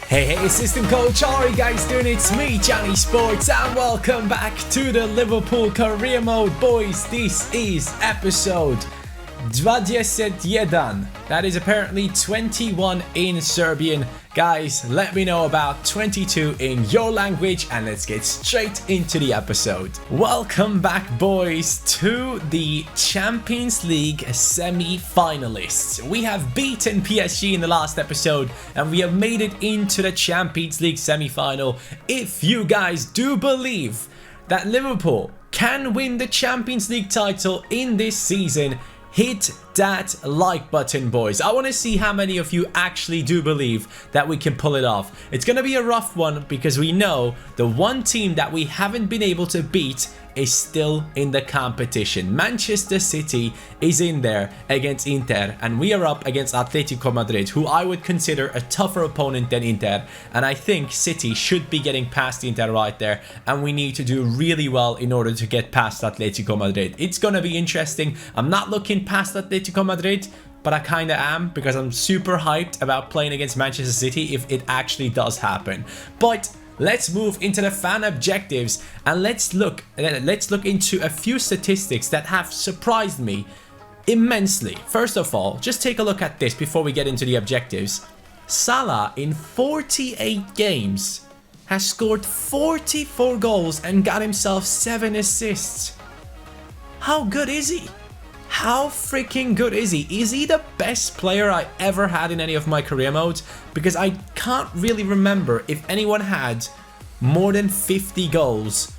Hey, assistant coach, how are you guys doing? It's me, CaniSports, and welcome back to the Liverpool Career Mode. Boys, this is episode 21. That is apparently 21 in Serbian. Guys, let me know about 22 in your language, and let's get straight into the episode. Welcome back, boys, to the Champions League semi-finalists. We have beaten PSG in the last episode, and we have made it into the Champions League semi-final. If you guys do believe that Liverpool can win the Champions League title in this season, hit that like button, boys. I want to see how many of you actually do believe that we can pull it off. It's going to be a rough one because we know the one team that we haven't been able to beat is still in the competition. Manchester City is in there against Inter, and we are up against Atletico Madrid, who I would consider a tougher opponent than Inter, and I think City should be getting past Inter right there, and we need to do really well in order to get past Atletico Madrid. It's gonna be interesting. I'm not looking past Atletico Madrid, but I kind of am, because I'm super hyped about playing against Manchester City if it actually does happen. But let's move into the fan objectives, and let's look into a few statistics that have surprised me immensely. First of all, just take a look at this before we get into the objectives. Salah in 48 games has scored 44 goals and got himself 7 assists. How good is he? How freaking good is he? Is he the best player I ever had in any of my career modes? Because I can't really remember if anyone had more than 50 goals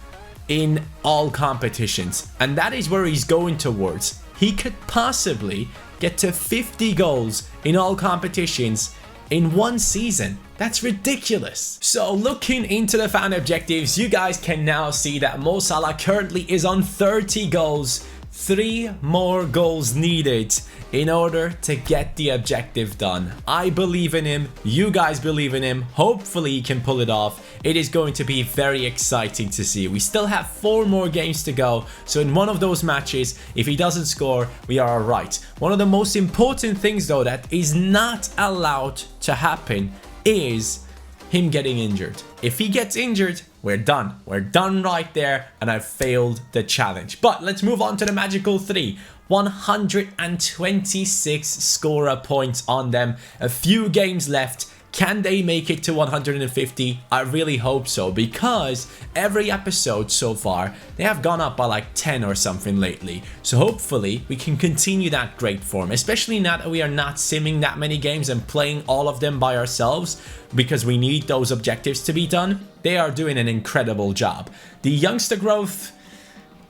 in all competitions. And that is where he's going towards. He could possibly get to 50 goals in all competitions in one season. That's ridiculous. So looking into the fan objectives, you guys can now see that Mo Salah currently is on 30 goals. 3 more goals needed in order to get the objective done. I believe in him. You guys believe in him. Hopefully he can pull it off. It is going to be very exciting to see. We still have 4 more games to go. So in one of those matches, if he doesn't score, we are alright. One of the most important things though that is not allowed to happen is him getting injured. If he gets injured, we're done. We're done right there, and I've failed the challenge. But let's move on to the magical 3. 126 scorer points on them. A few games left. Can they make it to 150? I really hope so, because every episode so far, they have gone up by like 10 or something lately. So hopefully we can continue that great form, especially now that we are not simming that many games and playing all of them by ourselves, because we need those objectives to be done. They are doing an incredible job. The youngster growth,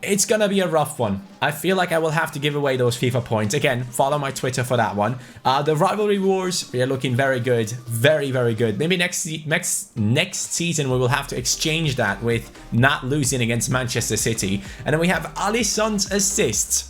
it's gonna be a rough one. I feel like I will have to give away those FIFA points. Again, follow my Twitter for that one. The rivalry wars, we are looking very good. Very, very good. Maybe next season we will have to exchange that with not losing against Manchester City. And then we have Alisson's assists.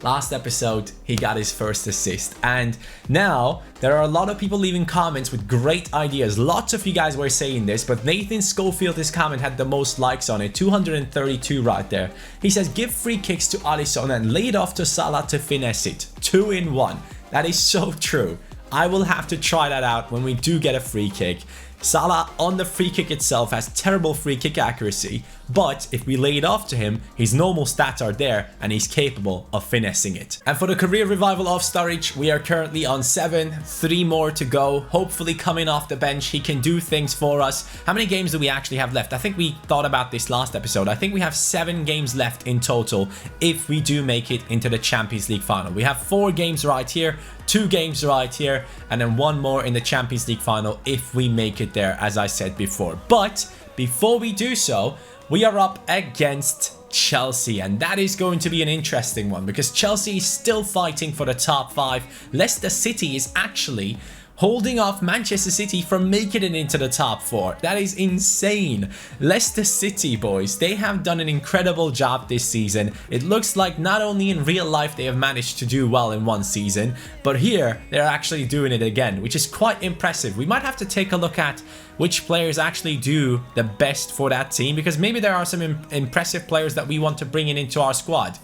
Last episode, he got his first assist. And now, there are a lot of people leaving comments with great ideas. Lots of you guys were saying this, but Nathan Schofield, his comment had the most likes on it. 232 right there. He says, give free kicks to Alisson and lay it off to Salah to finesse it. 2 in 1. That is so true. I will have to try that out when we do get a free kick. Salah on the free kick itself has terrible free kick accuracy, but if we lay it off to him, his normal stats are there and he's capable of finessing it. And for the career revival of Sturridge, we are currently on 7, 3 more to go. Hopefully coming off the bench, he can do things for us. How many games do we actually have left? I think we thought about this last episode. I think we have 7 games left in total if we do make it into the Champions League final. We have 4 games right here, 2 games right here, and then 1 more in the Champions League final if we make it there, as I said before. But before we do so, we are up against Chelsea, and that is going to be an interesting one because Chelsea is still fighting for the top 5. Leicester City is actually holding off Manchester City from making it into the top 4. That is insane. Leicester City, boys, they have done an incredible job this season. It looks like not only in real life they have managed to do well in one season, but here they're actually doing it again, which is quite impressive. We might have to take a look at which players actually do the best for that team, because maybe there are some impressive players that we want to bring into our squad.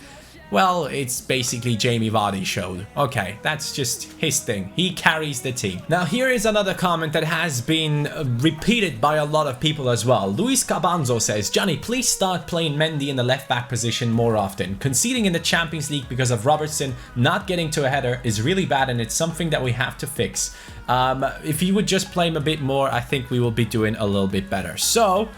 Well, it's basically Jamie Vardy showed. Okay, that's just his thing. He carries the team. Now, here is another comment that has been repeated by a lot of people as well. Luis Cabanzo says, Johnny, please start playing Mendy in the left-back position more often. Conceding in the Champions League because of Robertson not getting to a header is really bad, and it's something that we have to fix. If you would just play him a bit more, I think we will be doing a little bit better. So,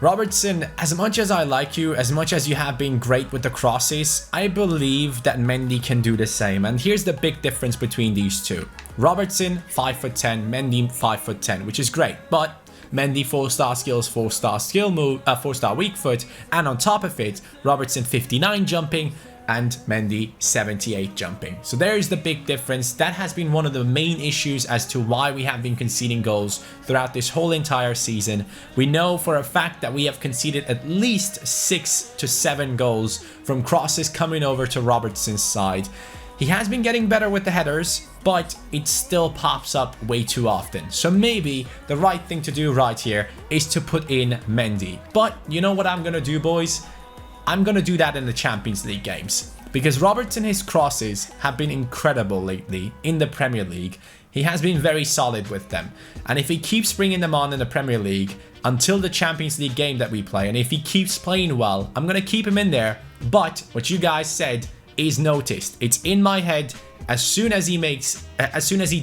Robertson, as much as I like you, as much as you have been great with the crosses, I believe that Mendy can do the same. And here's the big difference between these two. Robertson, 5'10", Mendy, 5'10", which is great. But Mendy, 4-star skills, 4-star skill move, 4-star weak foot. And on top of it, Robertson, 59 jumping, and Mendy 78 jumping. So there is the big difference. That has been one of the main issues as to why we have been conceding goals throughout this whole entire season. We know for a fact that we have conceded at least 6 to 7 goals from crosses coming over to Robertson's side. He has been getting better with the headers, but it still pops up way too often. So maybe the right thing to do right here is to put in Mendy. But you know what I'm gonna do, boys? I'm going to do that in the Champions League games, because Robertson, his crosses have been incredible lately in the Premier League. He has been very solid with them. And if he keeps bringing them on in the Premier League until the Champions League game that we play, and if he keeps playing well, I'm going to keep him in there. But what you guys said is noticed. It's in my head. As soon as he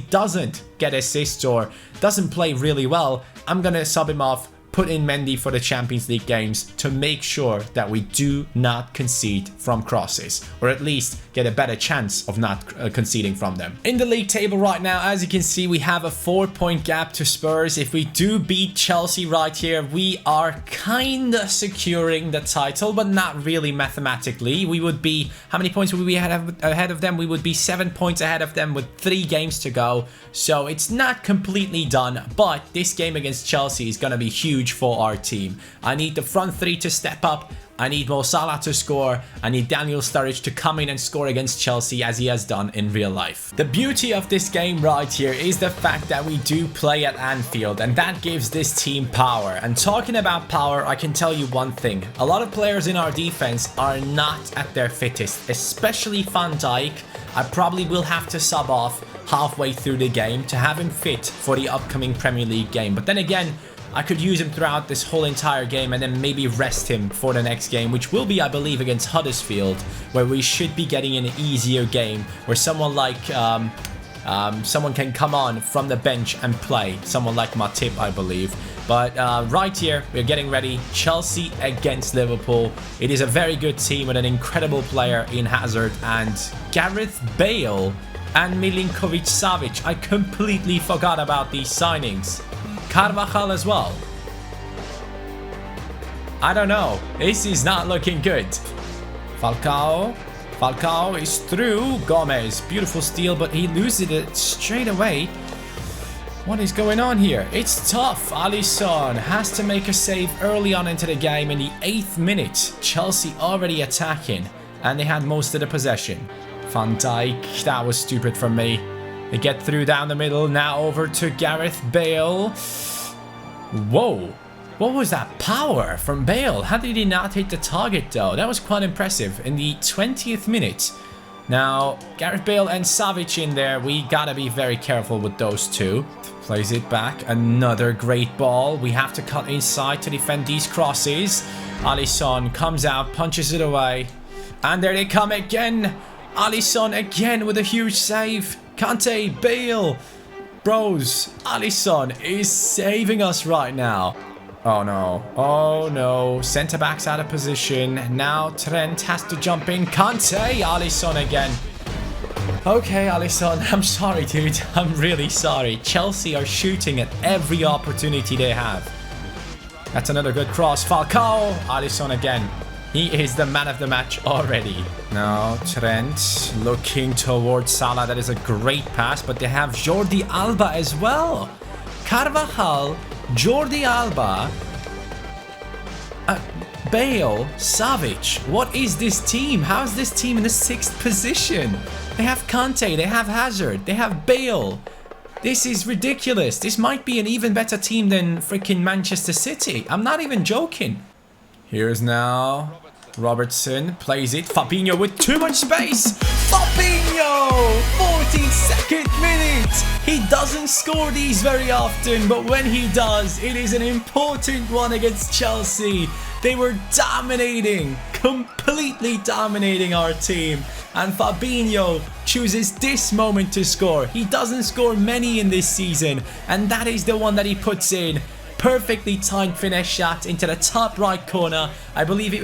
doesn't get assists or doesn't play really well, I'm going to sub him off, put in Mendy for the Champions League games to make sure that we do not concede from crosses, or at least get a better chance of not conceding from them. In the league table right now, as you can see, we have a 4-point gap to Spurs. If we do beat Chelsea right here, we are kinda securing the title, but not really mathematically. We would be, how many points would we be ahead of them? We would be 7 points ahead of them with 3 games to go. So it's not completely done, but this game against Chelsea is gonna be huge for our team. I need the front 3 to step up. I need Mo Salah to score. I need Daniel Sturridge to come in and score against Chelsea as he has done in real life. The beauty of this game right here is the fact that we do play at Anfield, and that gives this team power. And talking about power, I can tell you one thing. A lot of players in our defense are not at their fittest, especially Van Dijk. I probably will have to sub off halfway through the game to have him fit for the upcoming Premier League game. But then again, I could use him throughout this whole entire game and then maybe rest him for the next game, which will be, I believe, against Huddersfield, where we should be getting an easier game, where someone like someone can come on from the bench and play. Someone like Matip, I believe. But right here, we're getting ready. Chelsea against Liverpool. It is a very good team with an incredible player in Hazard and Gareth Bale and Milinkovic-Savic. I completely forgot about these signings. Carvajal as well. I don't know. This is not looking good. Falcao is through. Gomez. Beautiful steal, but he loses it straight away. What is going on here? It's tough. Alisson has to make a save early on into the game in the 8th minute. Chelsea already attacking, and they had most of the possession. Van Dijk, that was stupid from me. They get through down the middle. Now over to Gareth Bale. Whoa. What was that power from Bale? How did he not hit the target though? That was quite impressive in the 20th minute. Now, Gareth Bale and Savic in there. We gotta be very careful with those two. Plays it back. Another great ball. We have to cut inside to defend these crosses. Alisson comes out, punches it away. And there they come again. Alisson again with a huge save. Kante, Bale. Bros, Alisson is saving us right now. Oh no. Oh no. Centre-back's out of position. Now Trent has to jump in. Kante, Alisson again. Okay, Alisson, I'm sorry, dude. I'm really sorry. Chelsea are shooting at every opportunity they have. That's another good cross. Falcao, Alisson again. He is the man of the match already. Now Trent looking towards Salah. That is a great pass, but they have Jordi Alba as well. Carvajal, Jordi Alba, Bale, Savic. What is this team? How is this team in the 6th position? They have Kante, they have Hazard, they have Bale. This is ridiculous. This might be an even better team than freaking Manchester City. I'm not even joking. Here's now Robertson plays it. Fabinho with too much space. Fabinho! 42nd minute. He doesn't score these very often, but when he does, it is an important one against Chelsea. They were dominating, completely dominating our team. And Fabinho chooses this moment to score. He doesn't score many in this season, and that is the one that he puts in. Perfectly timed finesse shot into the top right corner. I believe if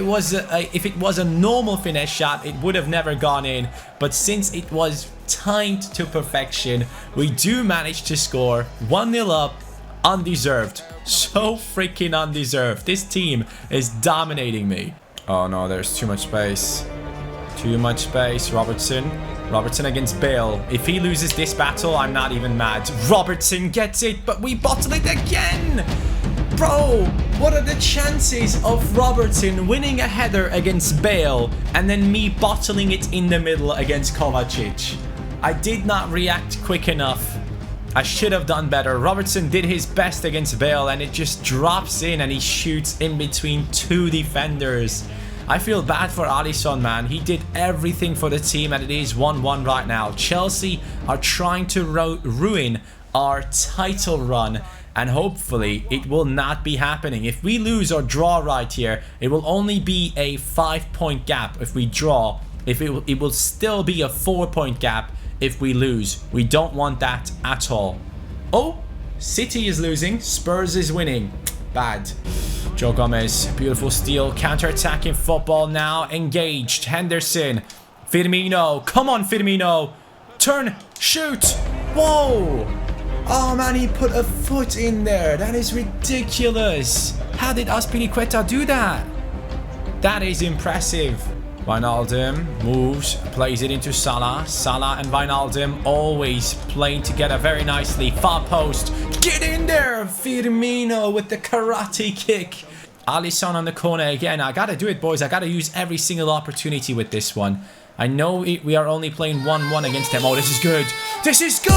it was a normal finesse shot, it would have never gone in. But since it was timed to perfection, we do manage to score. 1-0 up, undeserved. So freaking undeserved. This team is dominating me. Oh no, there's too much space. Too much space. Robertson against Bale. If he loses this battle, I'm not even mad. Robertson gets it, but we bottle it again. Bro, what are the chances of Robertson winning a header against Bale and then me bottling it in the middle against Kovacic? I did not react quick enough. I should have done better. Robertson did his best against Bale and it just drops in and he shoots in between two defenders. I feel bad for Alisson, man. He did everything for the team and it is 1-1 right now. Chelsea are trying to ruin our title run and hopefully it will not be happening. If we lose or draw right here, it will only be a 5-point gap if we draw. It will still be a 4-point gap if we lose. We don't want that at all. Oh, City is losing. Spurs is winning. Bad. Joe Gomez, beautiful steal, counter-attacking football now, engaged, Henderson, Firmino, come on Firmino, turn, shoot, whoa, oh man, he put a foot in there, that is ridiculous. How did Azpilicueta do that? That is impressive. Wijnaldum moves, plays it into Salah. Salah and Wijnaldum always playing together very nicely. Far post, get in there! Firmino with the karate kick. Alisson on the corner again. I gotta do it, boys. I gotta use every single opportunity with this one. I know we are only playing 1-1 against them. Oh, this is good. This is good!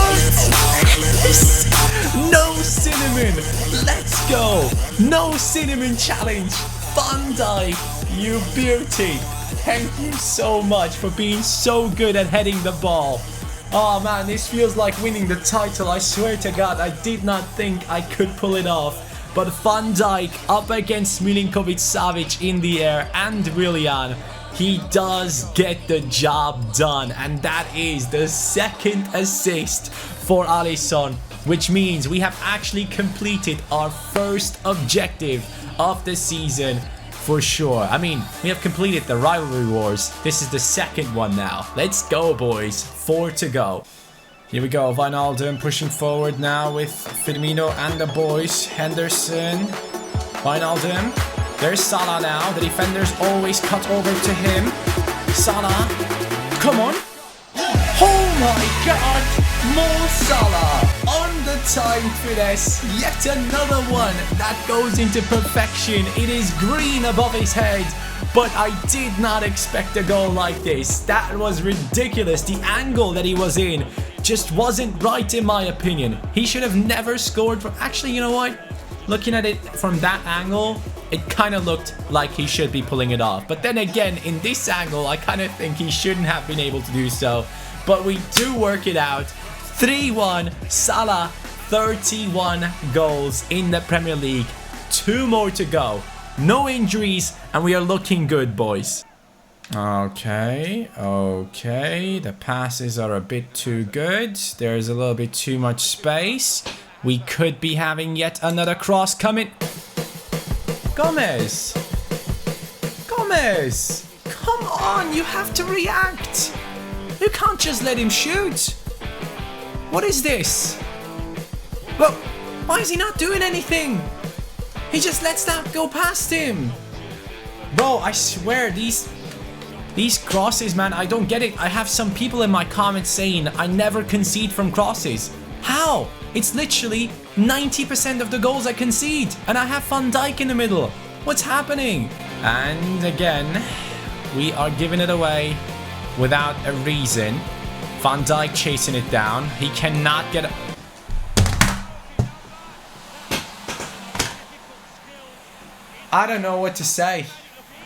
No cinnamon! Let's go! No cinnamon challenge! Van Dijk, you beauty! Thank you so much for being so good at heading the ball. Oh man, this feels like winning the title. I swear to God, I did not think I could pull it off. But Van Dijk up against Milinkovic-Savic in the air and Willian. He does get the job done. And that is the second assist for Alisson. Which means we have actually completed our first objective of the season. For sure. I mean, we have completed the rivalry wars. This is the second one now. Let's go, boys. 4 to go. Here we go. Wijnaldum pushing forward now with Firmino and the boys. Henderson. Wijnaldum. There's Salah now. The defenders always cut over to him. Salah. Come on. Oh my God. More Salah. On the time finesse. Yet another one that goes into perfection. It is green above his head. But I did not expect a goal like this. That was ridiculous. The angle that he was in just wasn't right in my opinion. He should have never scored. But actually, you know what? Looking at it from that angle, it kind of looked like he should be pulling it off. But then again, in this angle, I kind of think he shouldn't have been able to do so. But we do work it out. 3-1. Salah, 31 goals in the Premier League. 2 more to go. No injuries, and we are looking good, boys. Okay. The passes are a bit too good. There's a little bit too much space. We could be having yet another cross coming. Gomez. Come on, you have to react. You can't just let him shoot. What is this? Well, why is he not doing anything? He just lets that go past him. Bro, I swear, these crosses, man, I don't get it. I have some people in my comments saying I never concede from crosses. How? It's literally 90% of the goals I concede. And I have Van Dijk in the middle. What's happening? And again, we are giving it away without a reason. Van Dijk chasing it down. He cannot get... I don't know what to say.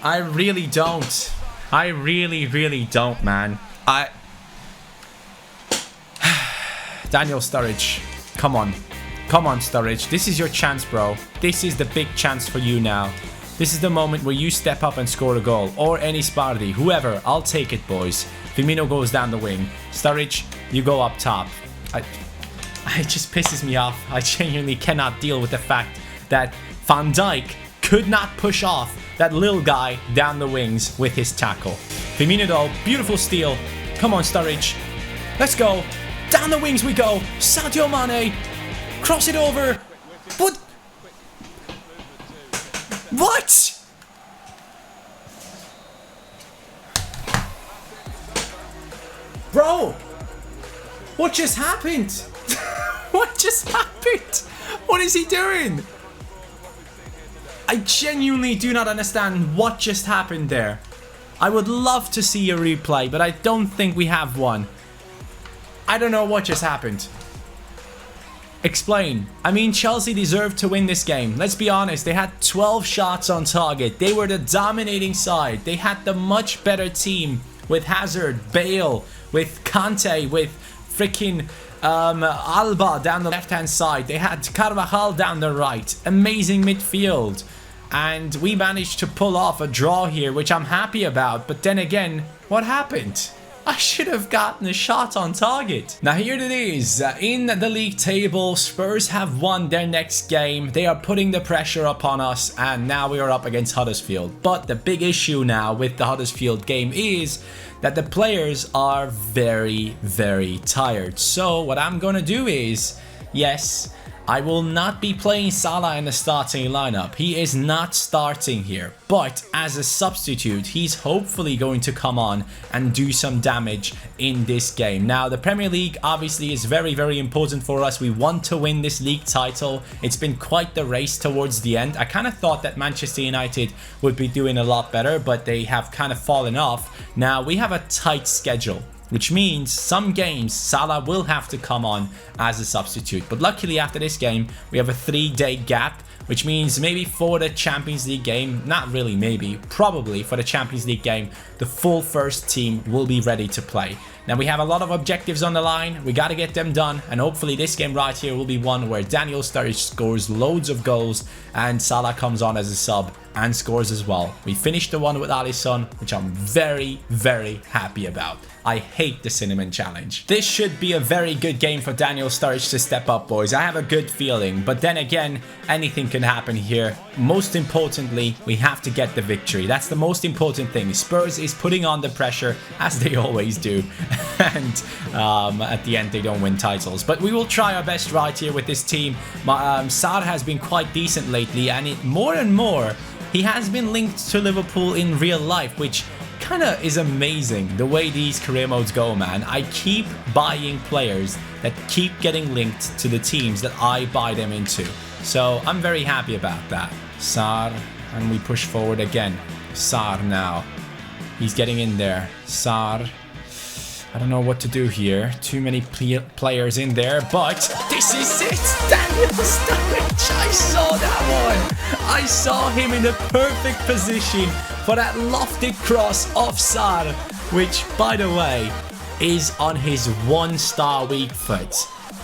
I really don't. I really don't, man. Daniel Sturridge, come on. Come on, Sturridge. This is your chance, bro. This is the big chance for you now. This is the moment where you step up and score a goal. Or any Spardy. Whoever. I'll take it, boys. Firmino goes down the wing. Sturridge, you go up top. It just pisses me off. I genuinely cannot deal with the fact that Van Dijk could not push off that little guy down the wings with his tackle. Firmino though, beautiful steal. Come on, Sturridge. Let's go. Down the wings we go. Sadio Mane. Cross it over. What? What? Bro, what just happened? What just happened? What is he doing? I genuinely do not understand what just happened there. I would love to see a replay, but I don't think we have one. I don't know what just happened. Explain. I mean, Chelsea deserved to win this game. Let's be honest, they had 12 shots on target. They were the dominating side. They had the much better team with Hazard, Bale, with Kante, with freaking Alba down the left-hand side. They had Carvajal down the right. Amazing midfield. And we managed to pull off a draw here, which I'm happy about. But then again, what happened? I should have gotten a shot on target. Now here it is. In the league table, Spurs have won their next game. They are putting the pressure upon us, and now we are up against Huddersfield. But the big issue now with the Huddersfield game is that the players are very, very tired. So what I'm gonna do is, yes, I will not be playing Salah in the starting lineup. He is not starting here. But as a substitute, he's hopefully going to come on and do some damage in this game. Now, the Premier League obviously is very, very important for us. We want to win this league title. It's been quite the race towards the end. I kind of thought that Manchester United would be doing a lot better, but they have kind of fallen off. Now, we have a tight schedule, which means some games Salah will have to come on as a substitute. But luckily after this game, we have a 3-day gap, which means maybe for the Champions League game, not really maybe, probably for the Champions League game, the full first team will be ready to play. Now we have a lot of objectives on the line, we got to get them done, and hopefully this game right here will be one where Daniel Sturridge scores loads of goals and Salah comes on as a sub and scores as well. We finished the one with Alisson, which I'm very, very happy about. I hate the Cinnamon Challenge. This should be a very good game for Daniel Sturridge to step up, boys. I have a good feeling, but then again, anything can happen here. Most importantly, we have to get the victory. That's the most important thing. Spurs is putting on the pressure, as they always do, and at the end, they don't win titles. But we will try our best right here with this team. Sarr has been quite decent lately, and more and more, he has been linked to Liverpool in real life, which kind of is amazing the way these career modes go, man. I keep buying players that keep getting linked to the teams that I buy them into. So I'm very happy about that. Sarr, and we push forward again. Sarr now. He's getting in there. Sarr. I don't know what to do here. Too many players in there, but this is it! Daniel Sturridge! I saw that one! I saw him in the perfect position for that lofted cross off Sarr, which, by the way, is on his 1-star weak foot.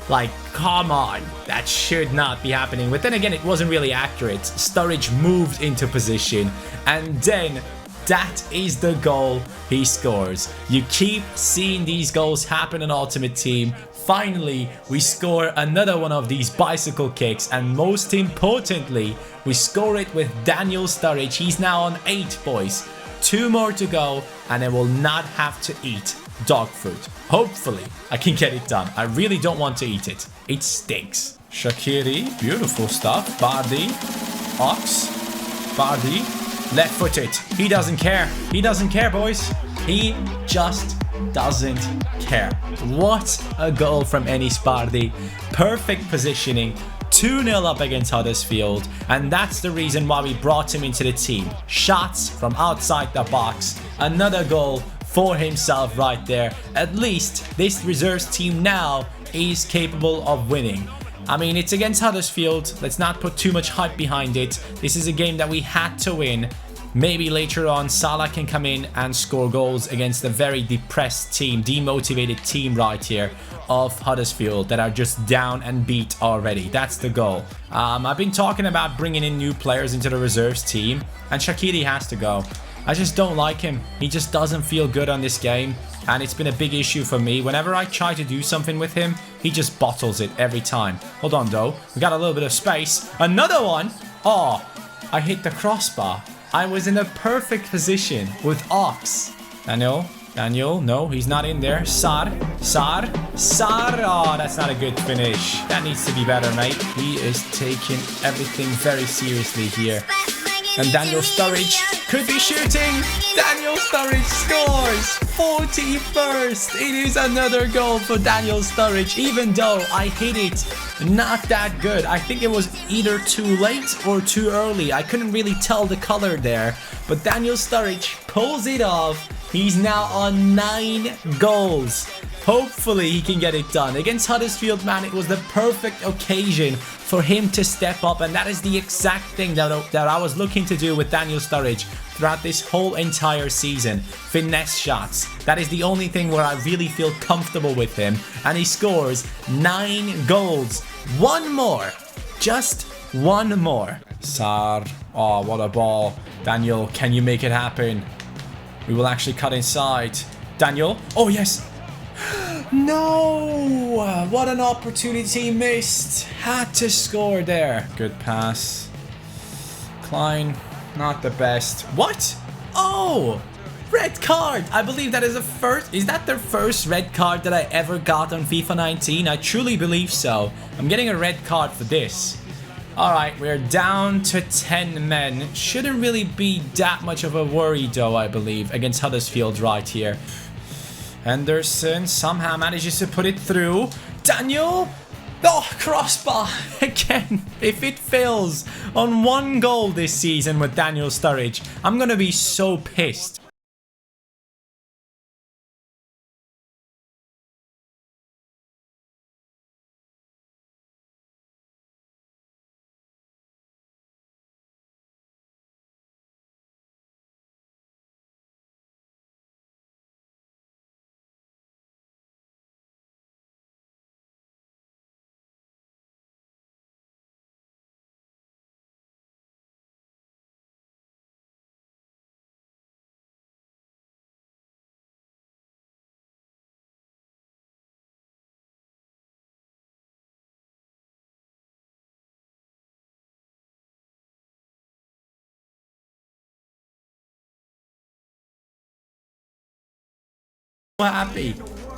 Like, come on, that should not be happening. But then again, it wasn't really accurate. Sturridge moved into position, and then that is the goal he scores. You keep seeing these goals happen in Ultimate Team. Finally, we score another one of these bicycle kicks, and most importantly, we score it with Daniel Sturridge. He's now on 8, boys. 2 more to go, and I will not have to eat dog food. Hopefully, I can get it done. I really don't want to eat it. It stinks. Shaqiri, beautiful stuff. Vardy, Ox, Vardy, left-footed. He doesn't care. He doesn't care, boys. He just doesn't care. What a goal from Enis Bardi. Perfect positioning. 2-0 up against Huddersfield, and that's the reason why we brought him into the team. Shots from outside the box. Another goal for himself right there. At least this reserves team now is capable of winning. I mean, it's against Huddersfield. Let's not put too much hype behind it. This is a game that we had to win. maybe later on Salah can come in and score goals against a very depressed team, demotivated team right here of Huddersfield that are just down and beat already. That's the goal. I've been talking about bringing in new players into the reserves team, and Shaqiri has to go. I just don't like him. He just doesn't feel good on this game, and it's been a big issue for me. Whenever I try to do something with him, he just bottles it every time. Hold on though, we got a little bit of space. Another one. Oh, I hit the crossbar. I was in a perfect position with Ox. Daniel, no, he's not in there. Sar. Oh, that's not a good finish. That needs to be better, mate. He is taking everything very seriously here. And Daniel Sturridge could be shooting. Daniel Sturridge scores. 41st. It is another goal for Daniel Sturridge, even though I hit it not that good. I think it was either too late or too early. I couldn't really tell the color there. But Daniel Sturridge pulls it off. He's now on 9 goals. Hopefully he can get it done. Against Huddersfield, man, it was the perfect occasion for him to step up, and that is the exact thing that I was looking to do with Daniel Sturridge throughout this whole entire season. Finesse shots. That is the only thing where I really feel comfortable with him, and he scores 9 goals. One more. Just one more. Sar. Oh, what a ball. Daniel, can you make it happen? We will actually cut inside. Daniel. Oh, yes. No! What an opportunity missed. Had to score there. Good pass. Klein, not the best. What? Oh! Red card! I believe that is the first... Is that the first red card that I ever got on FIFA 19? I truly believe so. I'm getting a red card for this. Alright, we're down to 10 men. Shouldn't really be that much of a worry though, I believe, against Huddersfield right here. Henderson somehow manages to put it through. Daniel! Oh, crossbar again. If it fails on one goal this season with Daniel Sturridge, I'm gonna be so pissed. Happy.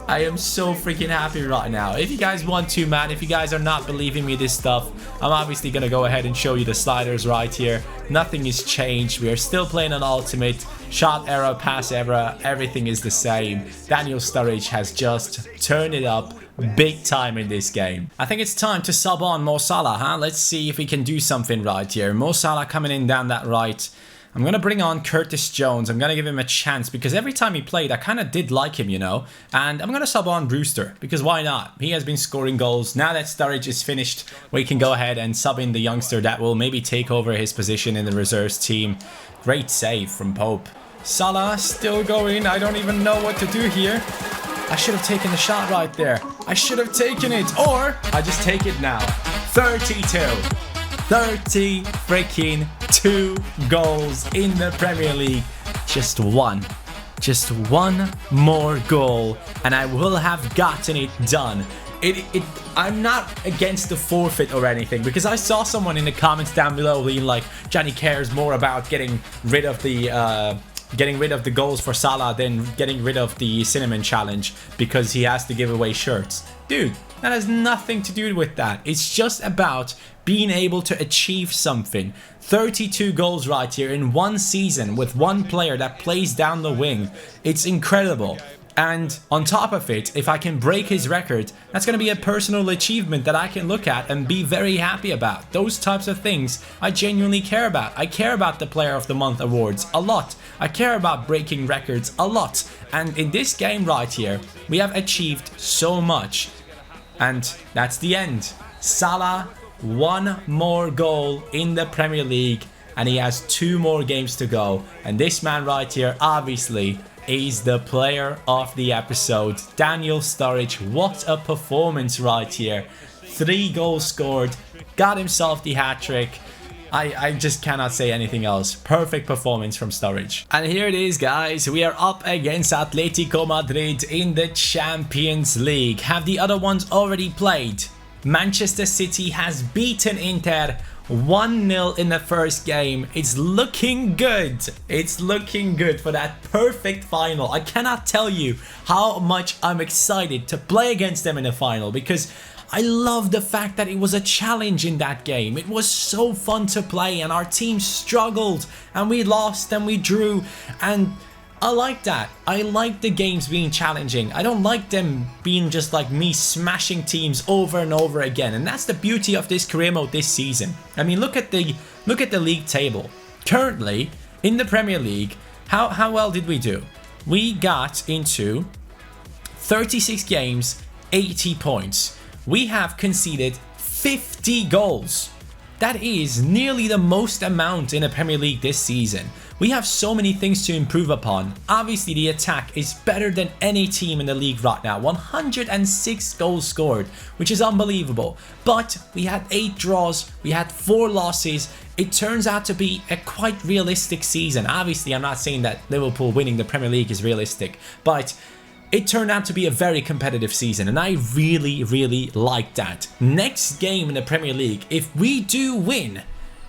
I am so freaking happy right now. If you guys want to, man, if you guys are not believing me this stuff, I'm obviously gonna go ahead and show you the sliders right here. Nothing has changed. We are still playing on ultimate. Shot error, pass error, everything is the same. Daniel Sturridge has just turned it up big time in this game. I think it's time to sub on Mo Salah, huh? Let's see if we can do something right here. Mo Salah coming in down that right. I'm going to bring on Curtis Jones. I'm going to give him a chance because every time he played, I kind of did like him, you know. And I'm going to sub on Brewster because why not? He has been scoring goals. Now that Sturridge is finished, we can go ahead and sub in the youngster that will maybe take over his position in the reserves team. Great save from Pope. Salah still going. I don't even know what to do here. I should have taken the shot right there. I should have taken it. Or I just take it now. 32. 30 freaking 2 goals in the Premier League. Just one more goal and I will have gotten it done. I'm not against the forfeit or anything because I saw someone in the comments down below being like, Johnny cares more about getting rid of the goals for Salah than getting rid of the cinnamon challenge because he has to give away shirts. Dude, that has nothing to do with that. It's just about being able to achieve something. 32 goals right here in one season with one player that plays down the wing. It's incredible. And on top of it, if I can break his record, that's going to be a personal achievement that I can look at and be very happy about. Those types of things I genuinely care about. I care about the Player of the Month awards a lot. I care about breaking records a lot. And in this game right here, we have achieved so much. And that's the end. Salah, one more goal in the Premier League. and he has 2 more games to go. And this man right here, obviously, is the player of the episode. Daniel Sturridge, what a performance right here. 3 goals scored, got himself the hat-trick. I just cannot say anything else. Perfect performance from Sturridge. And here it is, guys. We are up against Atletico Madrid in the Champions League. Have the other ones already played? Manchester City has beaten Inter 1-0 in the first game. It's looking good. It's looking good for that perfect final. I cannot tell you how much I'm excited to play against them in the final, because I love the fact that it was a challenge in that game. It was so fun to play, and our team struggled and we lost and we drew, and I like that. I like the games being challenging. I don't like them being just like me smashing teams over and over again, and that's the beauty of this career mode this season. I mean, look at the league table. Currently in the Premier League, how well did we do? We got into 36 games, 80 points. We have conceded 50 goals. That is nearly the most amount in the Premier League this season. We have so many things to improve upon. Obviously, the attack is better than any team in the league right now. 106 goals scored, which is unbelievable. But we had 8 draws, we had 4 losses. It turns out to be a quite realistic season. Obviously, I'm not saying that Liverpool winning the Premier League is realistic, but it turned out to be a very competitive season, and I really, really like that. Next game in the Premier League, if we do win,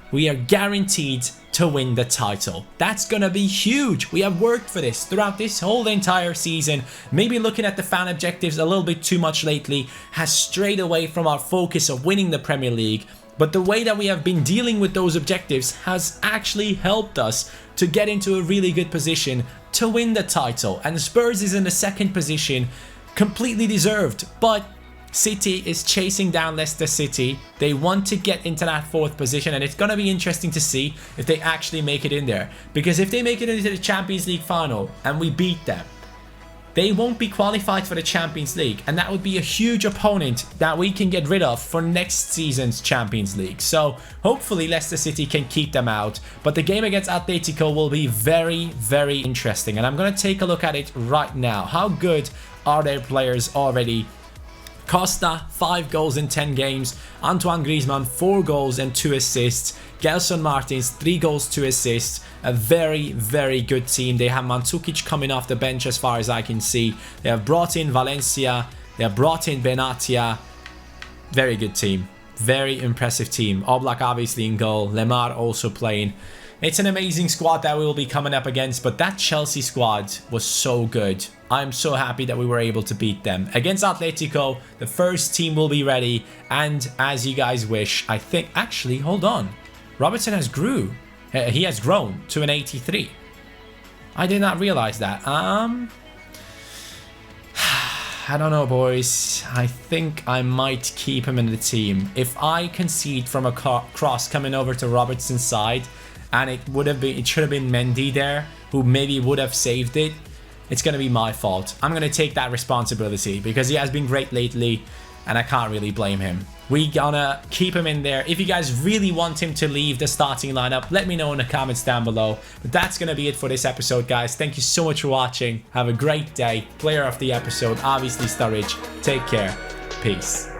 we are guaranteed to win the title. That's gonna be huge. We have worked for this throughout this whole entire season. Maybe looking at the fan objectives a little bit too much lately has strayed away from our focus of winning the Premier League. But the way that we have been dealing with those objectives has actually helped us to get into a really good position to win the title. And Spurs is in the 2nd position, completely deserved. But City is chasing down Leicester City. They want to get into that 4th position, and it's going to be interesting to see if they actually make it in there. Because if they make it into the Champions League final and we beat them, they won't be qualified for the Champions League, and that would be a huge opponent that we can get rid of for next season's Champions League. So hopefully Leicester City can keep them out, but the game against Atletico will be very, very interesting, and I'm going to take a look at it right now. How good are their players already? Costa, 5 goals in 10 games. Antoine Griezmann, 4 goals and 2 assists. Gelson Martins, 3 goals, 2 assists. A very, very good team. They have Mandzukic coming off the bench as far as I can see. They have brought in Valencia. They have brought in Benatia. Very good team. Very impressive team. Oblak obviously in goal. Lemar also playing. It's an amazing squad that we will be coming up against, but that Chelsea squad was so good. I'm so happy that we were able to beat them. Against Atletico, the first team will be ready, and as you guys wish, I think... Actually, hold on. Robertson has he has grown to an 83. I did not realize that. I don't know, boys. I think I might keep him in the team. If I concede from a cross coming over to Robertson's side, and it should have been Mendy there, who maybe would have saved it, it's going to be my fault. I'm going to take that responsibility because he has been great lately, and I can't really blame him. We gonna keep him in there. If you guys really want him to leave the starting lineup, let me know in the comments down below. But that's going to be it for this episode, guys. Thank you so much for watching. Have a great day. Player of the episode, obviously Sturridge. Take care. Peace.